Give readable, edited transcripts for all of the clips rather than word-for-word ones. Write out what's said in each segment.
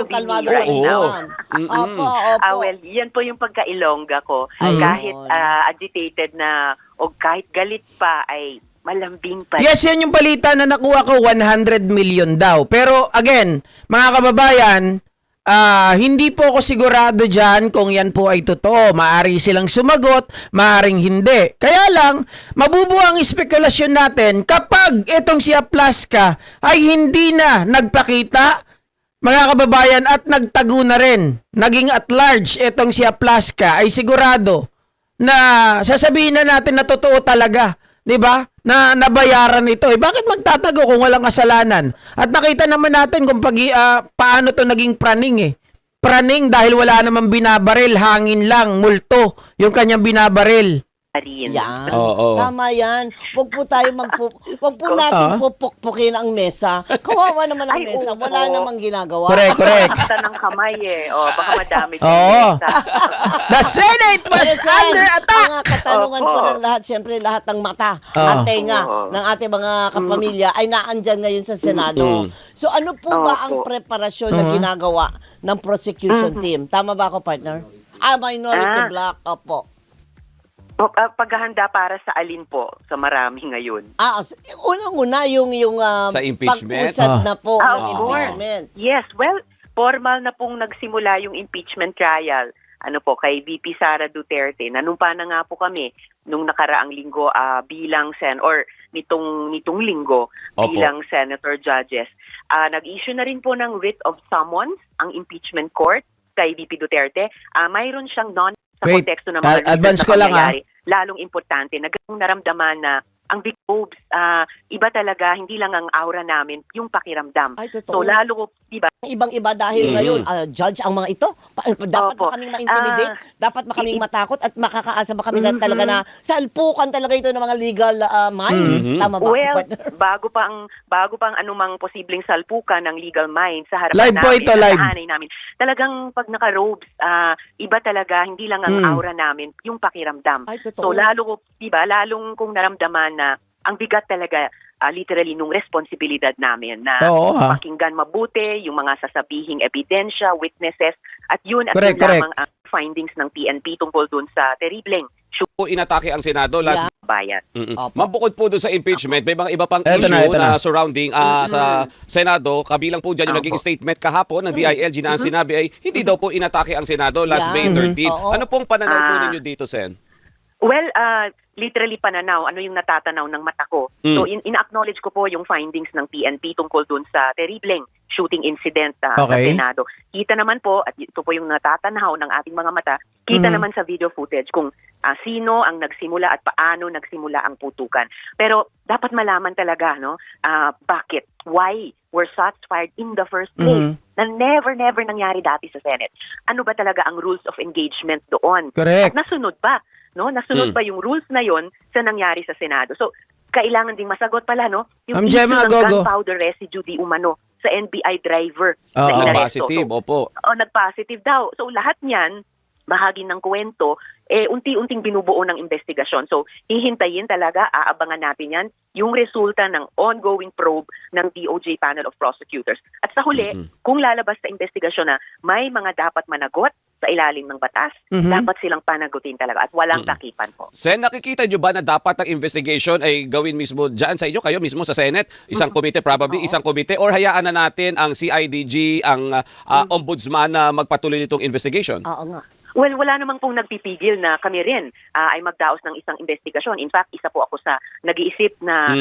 Kalmado Right ka rin now. naman. Opo, opo. Well, yan po yung pagka-Ilongga ko. Ayun. Kahit agitated na o kahit galit pa ay malambing pa. Yes, yan yung balita na nakuha ko, 100 million daw. Pero again, mga kababayan, hindi po ako sigurado dyan kung yan po ay totoo. Maari silang sumagot, maaring hindi. Kaya lang, mabubuo ang spekulasyon natin kapag itong si Aplaska ay hindi na nagpakita, mga kababayan, at nagtago na rin, naging at large itong si Aplaska, ay sigurado na sasabihin na natin na totoo talaga, 'di ba? Na nabayaran ito. Bakit magtatago kung walang kasalanan? At nakita naman natin kung paano to naging praning. Praning dahil wala namang binabaril, hangin lang, multo yung kanyang binabaril. Yan. Oo. Tama yan. Huwag po tayo wag po natin pupukpukin ang mesa. Kawawa naman ang Ay, mesa. oo. Wala namang ginagawa. Correct. Basta ng kamay baka madami. Oo. The Senate was under attack. Ang katanungan po ng lahat, syempre lahat ng mata at tenga ng ating mga kapamilya ay naandyan ngayon sa Senado. So ano po ba ang preparasyon na ginagawa ng prosecution team? Tama ba ako, partner? Minority block. Opo. Paghahanda para sa alin po sa marami ngayon. Unang-una yung Sa impeachment? pag-usad na po ng Of course. impeachment. Yes, well, formal na pong nagsimula yung impeachment trial. Kay VP Sara Duterte. Nanumpa na nga po kami nung nakaraang linggo bilang nitong linggo bilang senator judges. Nag-issue na rin po ng writ of summons ang impeachment court kay VP Duterte. Mayroon siyang sa konteksto ng mga advance ko lang lalong importante na ganung naramdaman na ang big boobs, iba talaga, hindi lang ang aura namin, yung pakiramdam. Ay, totoo. So lalo, diba? Ibang-iba dahil ngayon, judge ang mga ito. Dapat ba kaming ma-intimidate? Dapat ba kaming matakot? At makakaasa ba kami na talaga na salpukan talaga ito ng mga legal minds? Tama ba? Well, bago pa ang anumang posibleng salpukan ng legal minds sa harapan Live po ito, live. namin. Talagang pag naka-robes, iba talaga, hindi lang ang aura namin, yung pakiramdam. Ay, totoo. So lalo, diba, lalong kung naramdaman na ang bigat talaga, literally, nung responsibilidad namin na pakinggan mabuti, yung mga sasabihing ebidensya, witnesses, at yun Correct. lamang ang findings ng PNP tungkol dun sa terribleng Po inatake ang Senado last bayan. Mabukod po doon sa impeachment, may mga iba pang Eto issue na. na surrounding sa Senado. Kabilang po dyan yung naging statement kahapon ng DILG na ang sinabi ay hindi daw po inatake ang Senado last May 13. Ano pong pananaw po ninyo dito, Sen? Well, literally pananaw, ano yung natatanaw ng mata ko. So, in-acknowledge ko po yung findings ng PNP tungkol dun sa terribleng shooting incident sa Senado. Kita naman po, at ito po yung natatanaw ng ating mga mata, kita naman sa video footage kung sino ang nagsimula at paano nagsimula ang putukan. Pero dapat malaman talaga, bakit, why were shots fired in the first place? Na never nangyari dati sa Senate. Ano ba talaga ang rules of engagement doon? Correct. At nasunod ba? Nasunod ba yung rules na yon sa nangyari sa Senado? So, kailangan ding masagot pala, yung issue ng gunpowder residue di umano sa NBI driver na inaresto. Nag-positive, opo. Nag-positive daw. So, lahat niyan, bahagi ng kwento, unti-unting binubuo ng investigasyon. So, hihintayin talaga, aabangan natin yan, yung resulta ng ongoing probe ng DOJ Panel of Prosecutors. At sa huli, kung lalabas sa investigasyon na may mga dapat managot sa ilalim ng batas, dapat silang panagutin talaga at walang takipan po. Sen, nakikita nyo ba na dapat ang investigation ay gawin mismo dyan sa inyo, kayo mismo sa Senate? Isang komite, probably isang komite, or hayaan na natin ang CIDG, ang ombudsman na magpatuloy nitong investigation? Oo nga. Well, wala namang pong nagpipigil na kami rin ay magdaos ng isang investigasyon. In fact, isa po ako sa nag-iisip na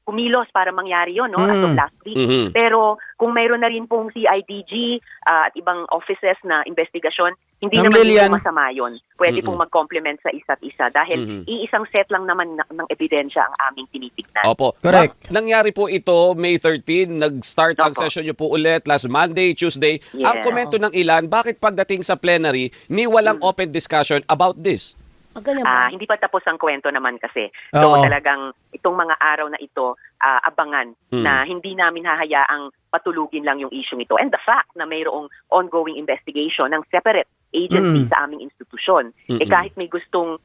kumilos para mangyari yun, as of last week. Pero kung mayroon na rin pong CIDG at ibang offices na investigasyon, hindi naman po masama yun. Pwede pong mag-complement sa isa't isa dahil iisang set lang naman ng ebidensya ang aming tinitignan. Opo. Correct. Nangyari po ito May 13, nag-start ang session nyo po ulit last Monday, Tuesday. Yeah. Ang komento ng ilan, bakit pagdating sa plenary, ni walang open discussion about this? Ganyan ba? Hindi pa tapos ang kwento naman kasi. So talagang itong mga araw na ito, abangan na hindi namin hahayaang patulugin lang yung issue ito. And the fact na mayroong ongoing investigation ng separate agency sa aming institusyon, kahit may gustong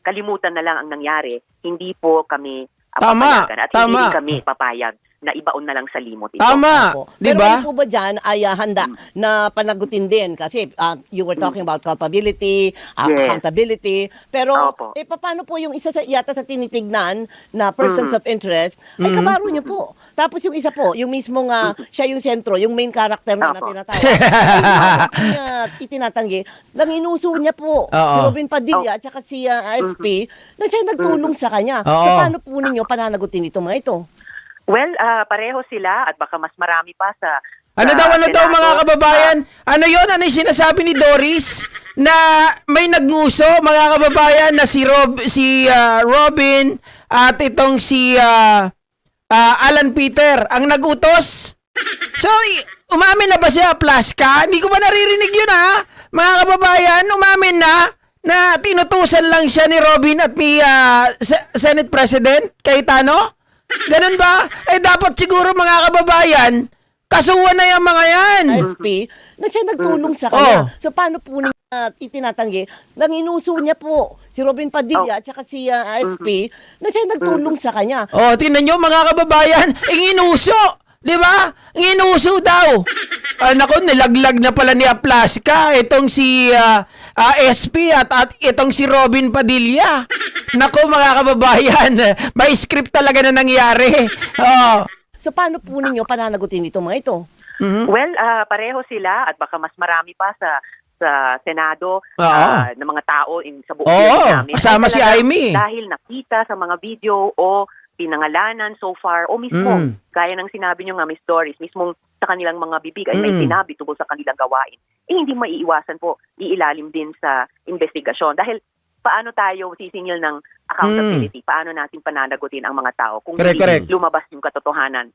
kalimutan na lang ang nangyari, hindi po kami papayagan at hindi rin kami papayag na ibaon na lang sa limot ito. Tama, Opo. 'di Pero ba? ano po ba dyan ay handa na panagutin din? Kasi you were talking about culpability, Yes. accountability. Pero Opo. paano po yung isa yata sa tinitignan na persons of interest, ay kabaro niyo po. Tapos yung isa po, yung mismong siya yung sentro, yung main character na Opo. tinatawag. Itinatanggi, nang inuso niya po Oo. si Robin Padilla at saka si SP na siya nagtulong sa kanya. So Oo. paano po ninyo pananagutin itong mga ito? Well, pareho sila at baka mas marami pa sa Ano daw mga Senado. kababayan? Ano yon? Ano yung sinasabi ni Doris? Na may nagnguso, mga kababayan, na si Robin at itong si Alan Peter ang nagutos. So, umamin na ba siya, Plaska? Hindi ko ba naririnig yun, ha? Mga kababayan, umamin na tinutusan lang siya ni Robin at ni Senate President Cayetano? Ganun ba? Eh, dapat siguro, mga kababayan, kasuhan na yung mga yan. SP na siya nagtulong sa kanya. Oh. So paano po niya itinatanggi? Nang inuso niya po si Robin Padilla at saka si SP na siya nagtulong sa kanya. Oh, tingnan nyo mga kababayan, inginuso. Di ba? Inginuso daw. Naku, nilaglag na pala ni Aplaska itong si SP at itong si Robin Padilla. Naku mga kababayan, may script talaga na nangyari. Oh. So paano po ninyo pananagutin itong mga ito? Well, pareho sila at baka mas marami pa sa Senado Oo. ng mga tao sa buong Oo, hearing namin. kasama Ay, si talagang Amy. Dahil nakita sa mga video o pinangalanan so far o mismo, gaya ng sinabi nyo nga, Miss Doris, mismong sa kanilang mga bibig ay may sinabi tungkol sa kanilang gawain. Hindi maiiwasan po, iilalim din sa investigasyon. Dahil paano tayo sisingil ng accountability? Paano natin pananagutin ang mga tao kung Correct, correct. lumabas yung katotohanan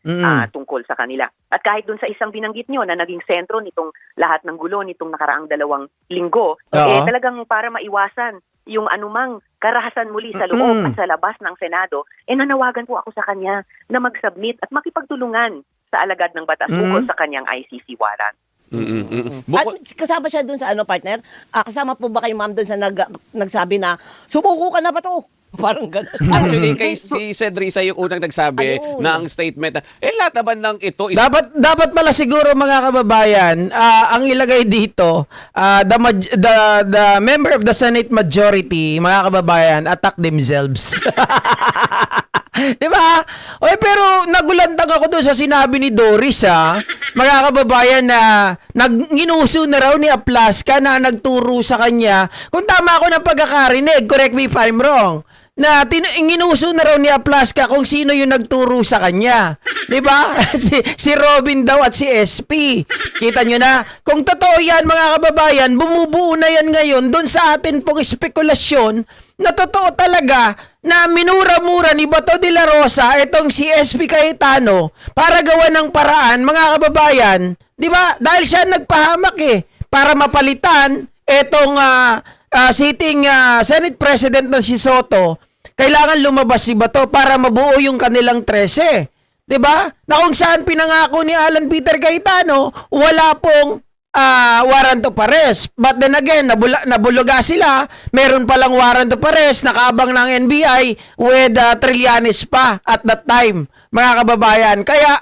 tungkol sa kanila? At kahit dun sa isang binanggit nyo na naging sentro nitong lahat ng gulo nitong nakaraang 2 linggo, talagang para maiwasan yung anumang karahasan muli sa loob at sa labas ng Senado, nanawagan po ako sa kanya na mag-submit at makipagtulungan sa alagad ng batas ukol sa kanyang ICC warrant. At kasama siya dun sa partner? Kasama po ba kayo ma'am dun sa nagsabi na sumuko ka na ba to? Parang gano'n. Actually, kay si Cedrisa yung unang nagsabi Ayun. na ang statement na, lahat naman ng ito is Dapat pala siguro mga kababayan, ang ilagay dito, the member of the Senate majority, mga kababayan, attack themselves. Di ba? Oy, pero nagulantang ako doon sa sinabi ni Doris, mga kababayan, na nag-inuso na raw ni Aplaska na nagturo sa kanya. Kung tama ako ng pagkakarinig, correct me if I'm wrong, na inuso na raw ni Aplaska kung sino yung nagturo sa kanya. Di ba? si Robin daw at si SP. Kita nyo na? Kung totoo yan, mga kababayan, bumubuo na yan ngayon doon sa atin pong spekulasyon na totoo talaga na minura-mura ni Bato de la Rosa itong si SP Cayetano para gawa ng paraan, mga kababayan. Di ba? Dahil siya nagpahamak para mapalitan itong sitting Senate President na si Soto. Kailangan lumabas si Bato para mabuo yung kanilang 13. 'Di ba? Na kung saan pinangako ni Alan Peter Cayetano, wala pong warrant of arrest. But then again, nabuluga sila. Meron palang warrant of arrest, nakaabang ng NBI with Trillanes pa at that time, mga kababayan. Kaya,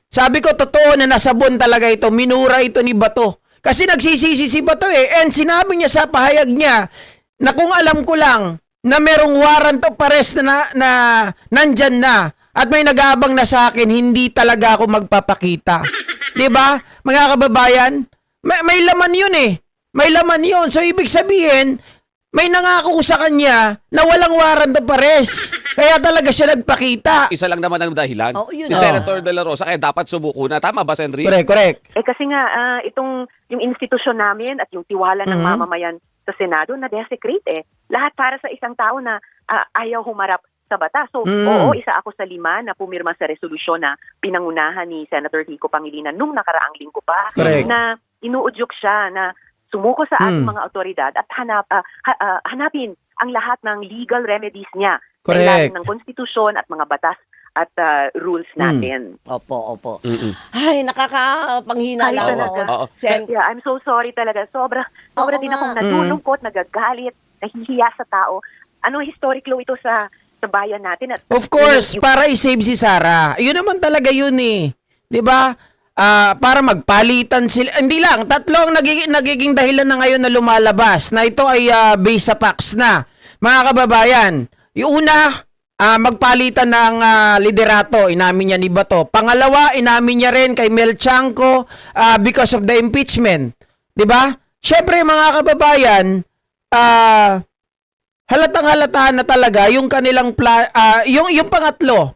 sabi ko, totoo na nasabon talaga ito. Minura ito ni Bato. Kasi nagsisisi si Bato and sinabi niya sa pahayag niya na kung alam ko lang na merong warrant of arrest na nandyan na at may nag-aabang na sa akin, hindi talaga ako magpapakita. 'Di ba? Mga kababayan, may laman yun May laman yun. So, ibig sabihin, may nangako sa kanya na walang warrant of arrest. Kaya talaga siya nagpakita. isa lang naman ang dahilan. Yun. Si Senator De La Rosa, kaya dapat subuko na. Tama ba, Sandri? Correct. Kasi nga, yung institusyon namin at yung tiwala ng mamamayan sa Senado na desecrate Lahat para sa isang tao na ayaw humarap sa batas. So, oo, isa ako sa 5 na pumirma sa resolusyon na pinangunahan ni Senator Kiko Pangilinan nung nakaraang linggo pa. Correct. Na inuudyok siya na sumuko sa ating mga otoridad at hanapin ang lahat ng legal remedies niya sa Correct. ilalim ng konstitusyon at mga batas at rules natin. Opo. Ay, nakakapanghina Ay, lang talaga. ako. Sen, Yeah, I'm so sorry talaga. Sobra din nga. akong nalulungkot, nagagalit, nahihiya sa tao. Historic low ito sa sa bayan natin. At Of course, para i-save si Sara. Yun naman talaga yun eh. 'Di ba? Para magpalitan sila. Hindi lang, tatlo ang nagiging dahilan na ngayon na lumalabas na ito ay base sa facts na. Mga kababayan, yung una, magpalitan ng liderato, inamin niya ni Bato. Pangalawa, inamin niya rin kay Mel Chanco because of the impeachment. 'Di ba? Syempre mga kababayan, halatang-halata na talaga yung kanilang yung pangatlo,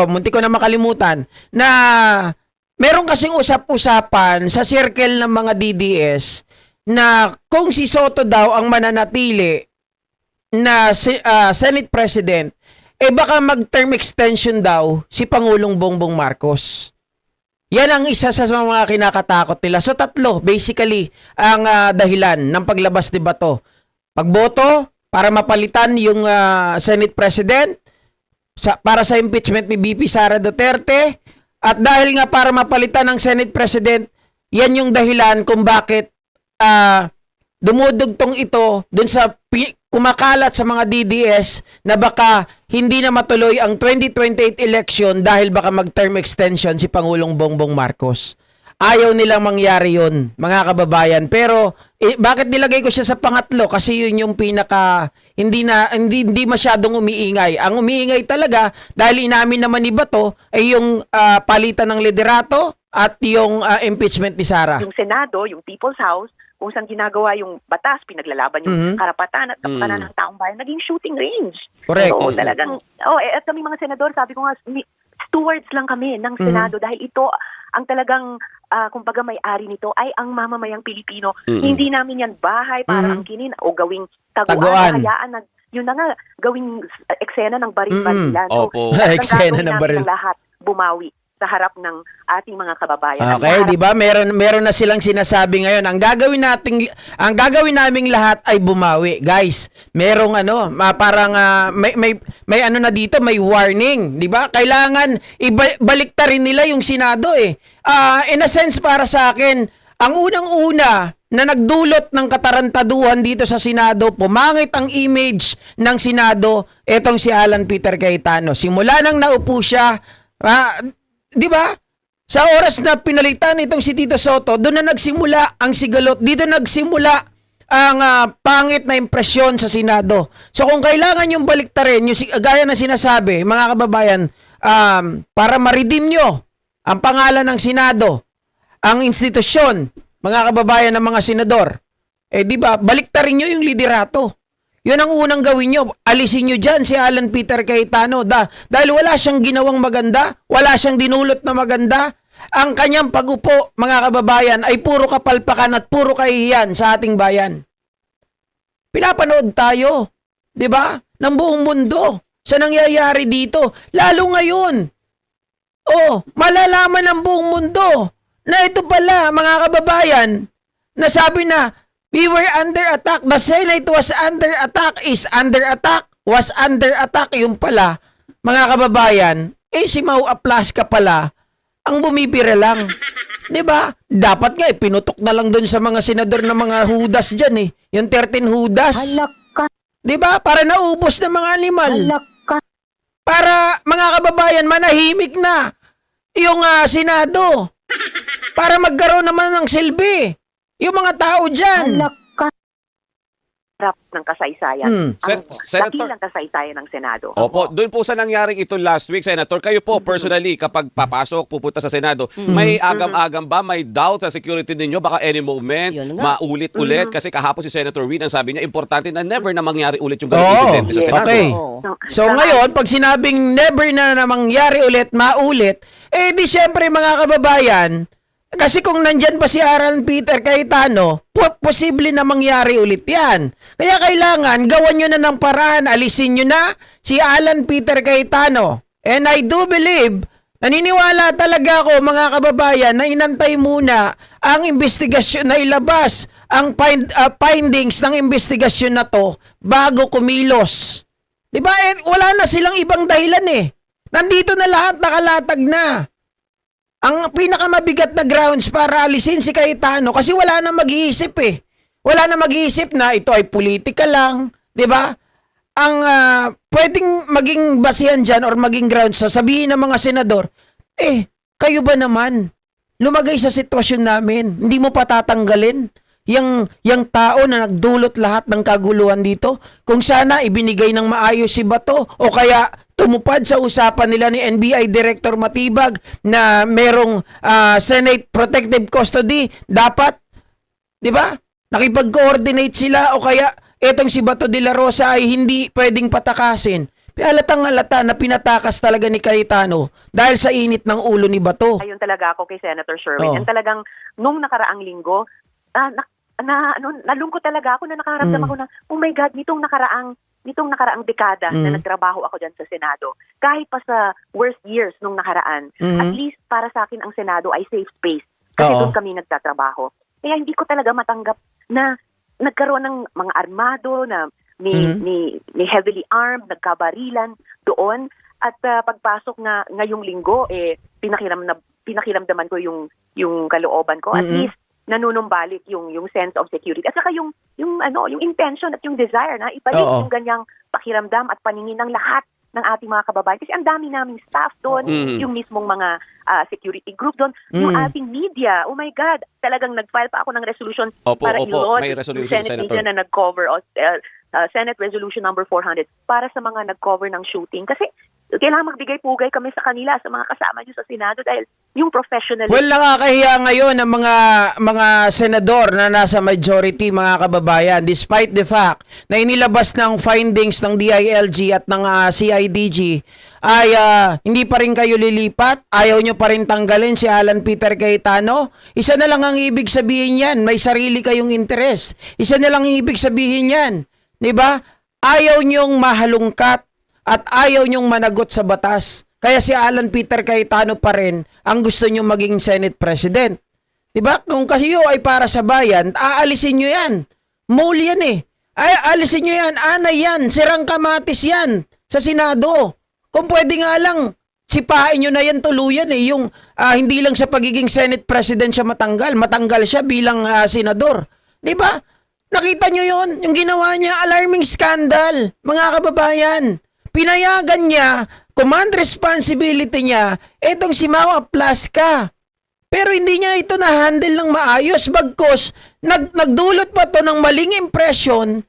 muntik ko na makalimutan, na meron kasing usap-usapan sa circle ng mga DDS na kung si Soto daw ang mananatili na Senate President, baka mag-term extension daw si Pangulong Bongbong Marcos. Yan ang isa sa mga kinakatakot nila. So tatlo, basically, ang dahilan ng paglabas ni Bato. Pagboto, para mapalitan yung Senate President, para sa impeachment ni BP Sara Duterte, at dahil nga para mapalitan ng Senate President, yan yung dahilan kung bakit dumudugtong ito dun sa kumakalat sa mga DDS na baka hindi na matuloy ang 2028 election dahil baka mag-term extension si Pangulong Bongbong Marcos. Ayaw nilang mangyari yun, mga kababayan. Pero bakit nilagay ko siya sa pangatlo? Kasi yun yung pinaka hindi masyadong umiingay. Ang umiingay talaga dahil inamin naman ni Bato ay yung palitan ng liderato at yung impeachment ni Sara. Yung Senado, yung People's House, kung saan ginagawa yung batas, pinaglalaban yung karapatan at kapakanan ng taong bayan, naging shooting range. Correct. So talagang, at kami mga senador, sabi ko nga, stewards lang kami ng Senado dahil ito ang talagang kumbaga may-ari nito ay ang mamamayang Pilipino. Hindi namin yan bahay para angkinin o gawing taguan. Hayaan na, yun na nga, gawing eksena ng baril-barilan. So, eksena ng baril. Lahat bumawi sa harap ng ating mga kababayan. Okay, di ba? Meron na silang sinasabi ngayon. Ang gagawin naming lahat ay bumawi. Guys, merong parang may ano na dito, may warning, di ba? Kailangan ibaliktarin nila yung Senado eh. In a sense para sa akin, ang unang-una na nagdulot ng katarantaduhan dito sa Senado, pumangit ang image ng Senado, etong si Alan Peter Cayetano. Simula nang naupo siya, di ba? Sa oras na pinalitan itong si Tito Soto, doon na nagsimula ang sigalot. Dito nagsimula ang pangit na impresyon sa Senado. So kung kailangan yung baliktarin, yung gaya na sinasabi, mga kababayan, para ma-redeem nyo ang pangalan ng Senado, ang institusyon, mga kababayan ng mga senador, di ba, baliktarin nyo yung liderato. Yun ang unang gawin nyo. Alisin nyo dyan si Alan Peter Cayetano. Dahil wala siyang ginawang maganda, wala siyang dinulot na maganda. Ang kanyang pag-upo, mga kababayan, ay puro kapalpakan at puro kahihiyan sa ating bayan. Pinapanood tayo, di ba, ng buong mundo sa nangyayari dito. Lalo ngayon. Malalaman ng buong mundo na ito pala, mga kababayan, na sabi na, we were under attack. The Senate was under attack, is under attack, was under attack. Yung pala, mga kababayan, si Mau Aplaska pala, ang bumibira lang. Diba? Dapat nga, pinutok na lang doon sa mga senador ng mga hudas dyan eh. Yung 13 hudas. Halaka. Diba? Para naubos ng mga animal. Halaka. Para, mga kababayan, manahimik na yung Senado. Para magkaroon naman ng silbi yung mga tao dyan. Harap ng kasaysayan. Ang Senator, dakilang kasaysayan ng Senado. Opo, doon po sa nangyaring ito last week, Senator, kayo po personally, kapag papasok, pupunta sa Senado, may agam-agam ba, may doubt sa security ninyo, baka any moment, maulit-ulit? Kasi kahapon si Senator Win, ang sabi niya, importante na never na mangyari ulit yung ganung insidente sa Senado. Okay. So ngayon, pag sinabing never na mangyari ulit, maulit, di syempre mga kababayan, kasi kung nandyan pa si Alan Peter Cayetano, posible na mangyari ulit yan. Kaya kailangan, gawan nyo na ng paraan, alisin nyo na si Alan Peter Cayetano. And I do believe, naniniwala talaga ako mga kababayan na inantay muna ang investigasyon na ilabas, ang findings ng investigasyon na to bago kumilos. Diba? Wala na silang ibang dahilan eh. Nandito na lahat, nakalatag na. Ang pinakamabigat na grounds para alisin si Cayetano kasi wala na mag-iisip eh. Wala na mag-iisip na ito ay politika lang, 'di ba? pwedeng maging basihan dyan or maging grounds sa sabihin ng mga senador, kayo ba naman lumagay sa sitwasyon namin, hindi mo patatanggalin yung tao na nagdulot lahat ng kaguluhan dito? Kung sana ibinigay ng maayos si Bato o kaya tumupad sa usapan nila ni NBI Director Matibag na merong Senate Protective Custody, dapat, di ba? Nakipag-coordinate sila o kaya etong si Bato de la Rosa ay hindi pwedeng patakasin. Halatang-halata na pinatakas talaga ni Cayetano dahil sa init ng ulo ni Bato. Ayun talaga ako kay Senator Sherwin. And talagang nung nakaraang linggo, nalungkot talaga ako na nakaramdam ako na, oh my God, nitong nakaraang dekada na nagtrabaho ako dyan sa Senado. Kahit pa sa worst years nung nakaraan, at least para sa akin ang Senado ay safe space. Kasi doon kami nagtatrabaho. Kaya hindi ko talaga matanggap na nagkaroon ng mga armado na may heavily armed, nagkabarilan doon. At pagpasok nga ngayong linggo, pinakiramdaman ko yung kalooban ko. At least nanunumbalik yung sense of security. At saka yung intention at yung desire na ibalik yung ganyang pakiramdam at paningin ng lahat ng ating mga kababayan. Kasi ang dami naming staff doon, yung mismong mga security group doon, yung ating media. Oh my God, talagang nag-file pa ako ng resolution para i-launch yung Senate media na nag-cover Senate Resolution number 400 para sa mga nag-cover ng shooting. Kasi kailangan magbigay-pugay kami sa kanila, sa mga kasama nyo sa Senado dahil yung professional... Well, nakakahiya ngayon ang mga senador na nasa majority, mga kababayan, despite the fact na inilabas ng findings ng DILG at ng CIDG, ay hindi pa rin kayo lilipat, ayaw nyo pa rin tanggalin si Alan Peter Cayetano. Isa na lang ang ibig sabihin yan, may sarili kayong interes. Isa na lang ang ibig sabihin yan. Diba? Ayaw nyong mahalungkat at ayaw nyong managot sa batas. Kaya si Alan Peter Cayetano pa rin ang gusto nyong maging Senate President. Diba? Kung kayo ay para sa bayan, aalisin nyo yan. Mole yan eh. Ay, alisin nyo yan. Anay yan. Sirang kamatis yan sa Senado. Kung pwede nga lang, sipain nyo na yan tuluyan eh. Yung hindi lang sa pagiging Senate President siya matanggal siya bilang senador. Diba? Nakita nyo yun? Yung ginawa niya, alarming scandal. Mga kababayan, pinayagan niya, command responsibility niya, etong si Mau Aplasca. Pero hindi niya ito na-handle ng maayos. Bagkus, nagdulot pa to ng maling impression,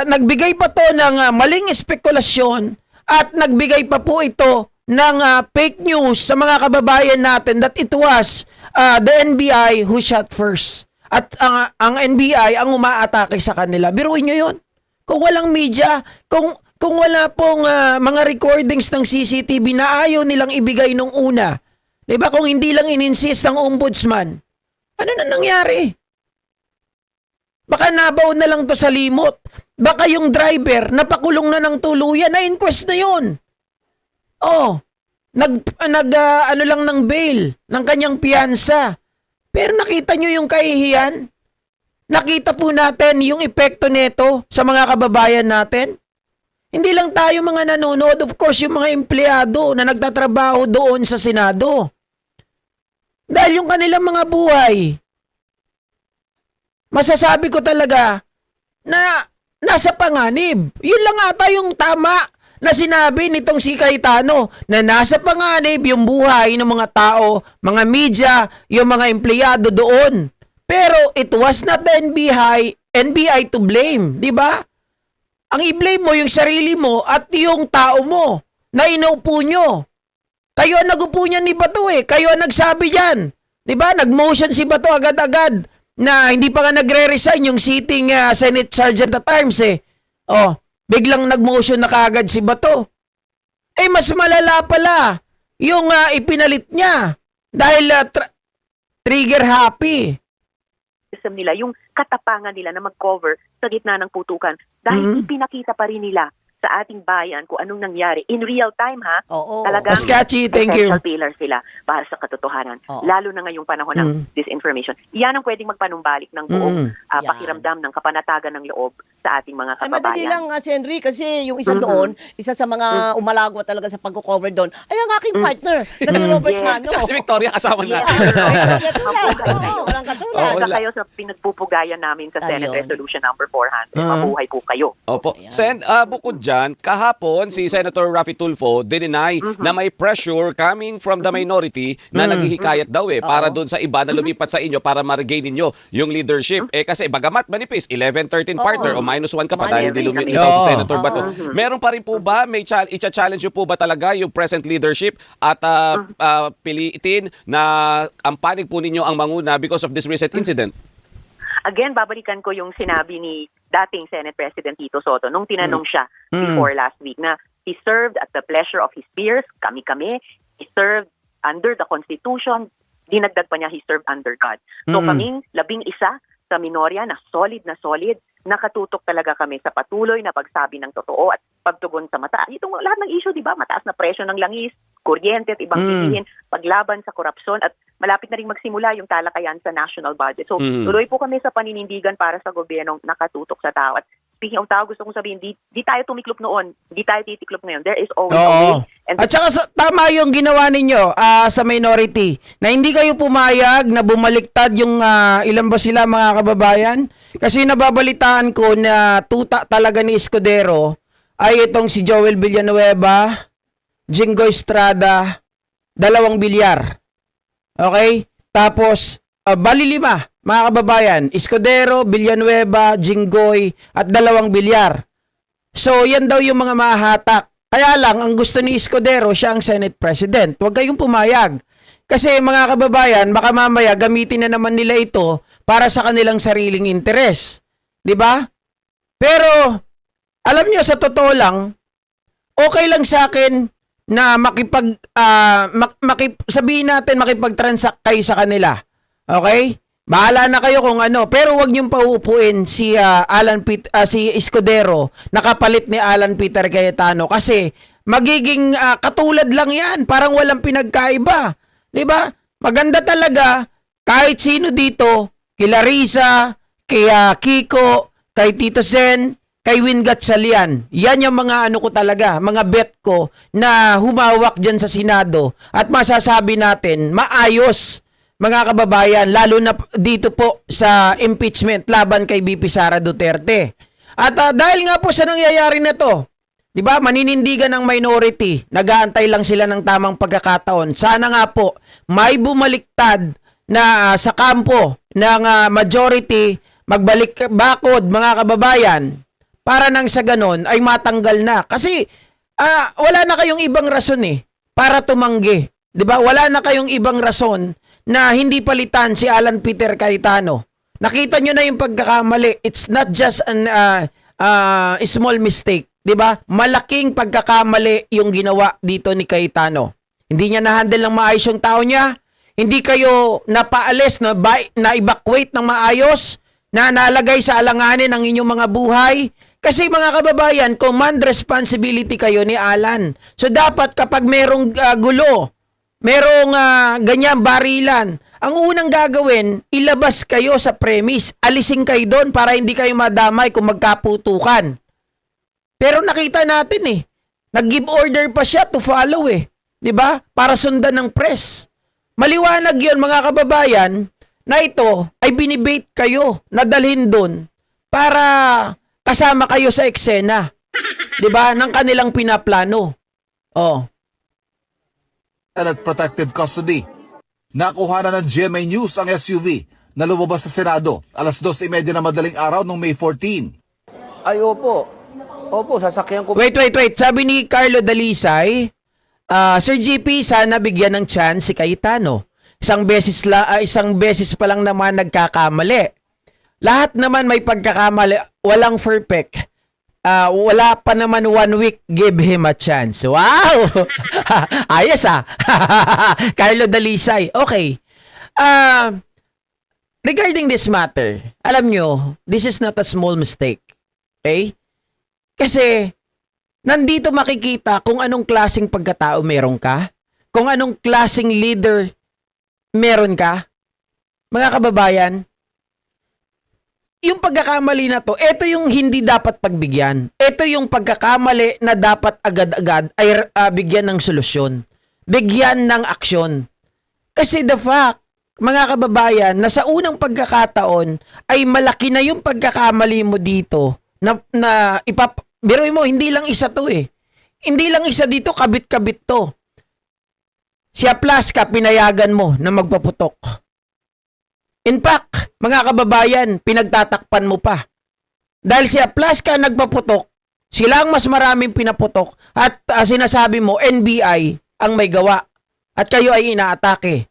nagbigay pa to ng maling espekulasyon, at nagbigay pa po ito ng fake news sa mga kababayan natin that it was the NBI who shot first. At ang NBI ang umaatake sa kanila. Biruin nyo yun. Kung walang media, kung wala pong mga recordings ng CCTV na ayaw nilang ibigay nung una, diba? Kung hindi lang in-insist ng ombudsman, ano na nangyari? Baka nabaw na lang to sa limot. Baka yung driver, napakulong na ng tuluyan, na-inquest na yun. Ano lang ng bail, ng kanyang piyansa. Pero nakita nyo yung kahihiyan? Nakita po natin yung epekto nito sa mga kababayan natin? Hindi lang tayo mga nanonood, of course, yung mga empleyado na nagtatrabaho doon sa Senado. Dahil yung kanilang mga buhay, masasabi ko talaga na nasa panganib. Yun lang ata yung tama na sinabi nitong si Cayetano, na nasa panganib yung buhay ng mga tao, mga media, yung mga empleyado doon. Pero it was not the NBI to blame, di ba? Ang i-blame mo yung sarili mo at yung tao mo na inuupo nyo. Kayo ang nagupo niyan ni Bato eh. Kayo ang nagsabi dyan. Di ba? Nag-motion si Bato agad-agad na hindi pa nga nagre-resign yung sitting Senate Sergeant at Arms eh. Biglang nag-motion na kaagad si Bato. Mas malala pala yung ipinalit niya dahil trigger happy. System nila, yung katapangan nila na mag-cover sa gitna ng putukan dahil ipinakita pa rin nila sa ating bayan kung anong nangyari in real time, ha? Oo. Talagang Mas catchy, thank you. essential pillar sila para sa katotohanan. Oo. Lalo na ngayong panahon ng disinformation. Yan ang pwedeng magpanumbalik ng buong Yan. pakiramdam ng kapanatagan ng loob sa ating mga Ay, madali kababayan. lang, si Henry, kasi yung isa doon, isa sa mga umalagwa talaga sa pag-cover doon, ay ang aking partner, na si Robert Yes. Nano. Tsaka si Victoria kasama Yes. natin. Oo, walang katulad. Isa kayo sa pinagpupugayan namin sa Senate Ayun. Resolution number 400. Mabuhay po kayo. Opo. Bukod dyan, kahapon si Senator Raffy Tulfo dininay na may pressure coming from the minority na naghihikayat daw para doon sa iba na lumipat sa inyo para ma-regain ninyo yung leadership. Bagamat manipis, 11-13 partner o -1 ka pa dahil hindi Manipis. lumitaw si Oo. Senator Bato. Meron pa rin po ba, i-challenge nyo po ba talaga yung present leadership at pilitin na ang panig po ninyo ang manguna because of this recent incident? Again, babalikan ko yung sinabi ni dating Senate President Tito Soto nung tinanong siya before last week na he served at the pleasure of his peers, kami-kami, he served under the Constitution, dinagdag pa niya he served under God. So kaming 11 sa minorya na solid, nakatutok talaga kami sa patuloy na pagsabi ng totoo at pagtugon sa mata. Itong lahat ng issue, di ba? Mataas na presyo ng langis, kuryente at ibang bilihin, paglaban sa korupsyon at malapit na rin magsimula yung talakayan sa national budget. So, tuloy po kami sa paninindigan para sa gobyernong nakatutok sa tao. At speaking of tao, gusto kong sabihin, di tayo tumiklop noon, di tayo titiklop ngayon. There is always a way. Oo. And At saka tama yung ginawa ninyo sa minority na hindi kayo pumayag na bumaliktad yung ilan ba sila mga kababayan? Kasi nababalitaan ko na tuta talaga ni Escudero ay itong si Joel Villanueva, Jinggoy Estrada, 2 bilyar. Okay? Tapos, bali 5, mga kababayan. Escudero, Villanueva, Jinggoy, at 2 bilyar. So, yan daw yung mga mahahatak. Kaya lang, ang gusto ni Escudero, siya ang Senate President. Huwag kayong pumayag. Kasi mga kababayan, baka mamaya gamitin na naman nila ito para sa kanilang sariling interes. 'Di ba? Pero, alam nyo, sa totoo lang, okay lang sa akin na sabihin natin makipag-transact kayo sa kanila. Okay? Bahala na kayo kung ano, pero wag niyong pauupuin si si Escudero nakapalit ni Alan Peter Cayetano kasi magiging katulad lang 'yan, parang walang pinagkaiba. 'Di ba? Maganda talaga kahit sino dito, kay Larissa, kay Kiko, kay Tito Sen, kay Win Gatchalian. Yan yung mga ano ko talaga, mga bet ko na humawak dyan sa Senado at masasabi natin maayos mga kababayan, lalo na dito po sa impeachment laban kay BP Sara Duterte. At dahil nga po sa nangyayari na to, 'di ba? Maninindigan ng minority, nag-aantay lang sila ng tamang pagkakataon. Sana nga po may bumaliktad na sa kampo ng majority, magbalik bakod mga kababayan para nang sa ganon ay matanggal na. Kasi wala na kayong ibang rason para tumanggi. 'Di ba? Wala na kayong ibang rason na hindi palitan si Alan Peter Cayetano. Nakita nyo na yung pagkakamali. It's not just a small mistake. 'Di ba? Malaking pagkakamali yung ginawa dito ni Cayetano. Hindi niya na-handle ng maayos yung tao niya. Hindi kayo napaalis, na-evacuate ng maayos, na nalagay sa alanganin ang inyong mga buhay. Kasi mga kababayan, command responsibility kayo ni Alan. So dapat kapag merong gulo, merong ganyang barilan, ang unang gagawin, ilabas kayo sa premise. Alisin kayo doon para hindi kayo madamay kung magkaputukan. Pero nakita natin nag-give order pa siya to follow 'di ba? Para sundan ng press. Maliwanag 'yon mga kababayan na ito ay binibait kayo, nadalhin doon para kasama kayo sa eksena. 'Di ba? Ng kanilang pinaplano. Oh. At protective custody. Nakuha na ng GMA News ang SUV na lumabas sa Senado alas 2:30 na madaling araw noong May 14. Ay, opo. Opo, sasakyan ko. Wait. Sabi ni Carlo Dalisay, Sir GP, sana bigyan ng chance si Cayetano. Isang beses pa lang naman nagkakamali. Lahat naman may pagkakamali, walang perfect. Wala pa naman 1 week, give him a chance. Wow! Ayos Carlo Dalisay. Okay. Regarding this matter, alam nyo, this is not a small mistake. Okay? Kasi, Nandito makikita kung anong klaseng pagkatao meron ka, kung anong klaseng leader meron ka. Mga kababayan, yung pagkakamali na to, ito yung hindi dapat pagbigyan. Ito yung pagkakamali na dapat agad-agad ay bigyan ng solusyon. Bigyan ng aksyon. Kasi the fact, mga kababayan, na sa unang pagkakataon ay malaki na yung pagkakamali mo dito na biruin mo, hindi lang isa to eh. Hindi lang isa dito, kabit-kabit to. Si Aplaska, pinayagan mo na magpaputok. In fact, mga kababayan, pinagtatakpan mo pa. Dahil si Aplaska nagpaputok, sila ang mas maraming pinaputok at sinasabi mo, NBI ang may gawa at kayo ay inaatake.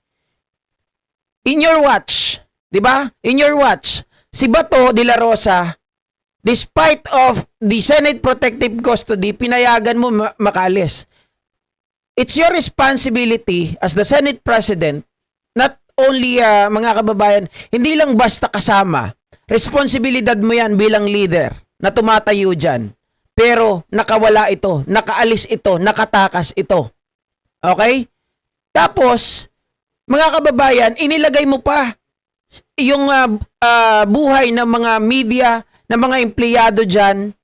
In your watch, di ba? In your watch, si Bato de la Rosa, despite of the Senate Protective Custody, pinayagan mo makalis. It's your responsibility as the Senate President, not only mga kababayan, hindi lang basta kasama. Responsibilidad mo yan bilang leader na tumatayo dyan. Pero nakawala ito, nakaalis ito, nakatakas ito. Okay? Tapos, mga kababayan, inilagay mo pa yung buhay ng mga media, ng mga empleyado dyan,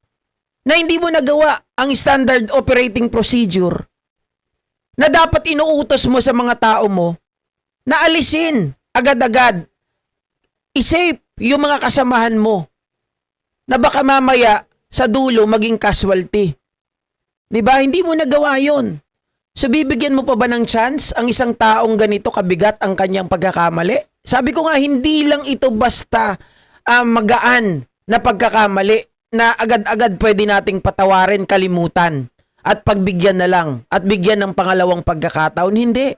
na hindi mo nagawa ang standard operating procedure na dapat inuutos mo sa mga tao mo na alisin agad-agad. I-save yung mga kasamahan mo na baka mamaya sa dulo maging casualty. 'Di ba? Hindi mo nagawa 'yon. So bibigyan mo pa ba ng chance ang isang taong ganito kabigat ang kanyang pagkakamali? Sabi ko nga, hindi lang ito basta magaan na pagkakamali na agad-agad pwede nating patawarin, kalimutan at pagbigyan na lang at bigyan ng pangalawang pagkakataon. Hindi.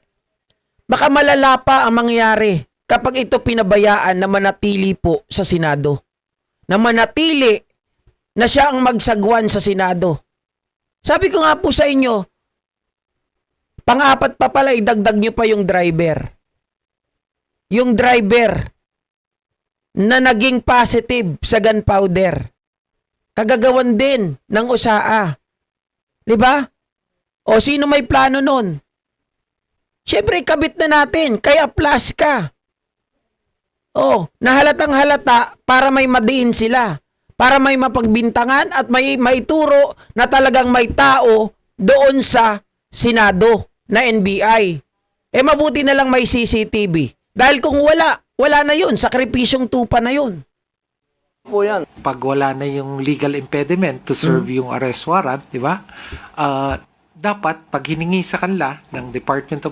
Baka malala pa ang mangyari kapag ito pinabayaan na manatili po sa Senado. Na manatili na siya ang magsagwan sa Senado. Sabi ko nga po sa inyo, pang-apat pa pala, idagdag nyo pa yung driver. Yung driver na naging positive sa gunpowder. Kagagawan din ng USAA. Diba? O sino may plano nun? Siyempre, kabit na natin. Kaya plus ka. O, nahalatang halata para may madiin sila. Para may mapagbintangan at may maituro na talagang may tao doon sa Senado na NBI. Mabuti na lang may CCTV. Dahil kung wala na yun. Sakripisyong tupa na yun. Po yan. Pag wala na yung legal impediment to serve yung arrest warrant, di ba? Dapat, pag hiningi sa kanila ng Department of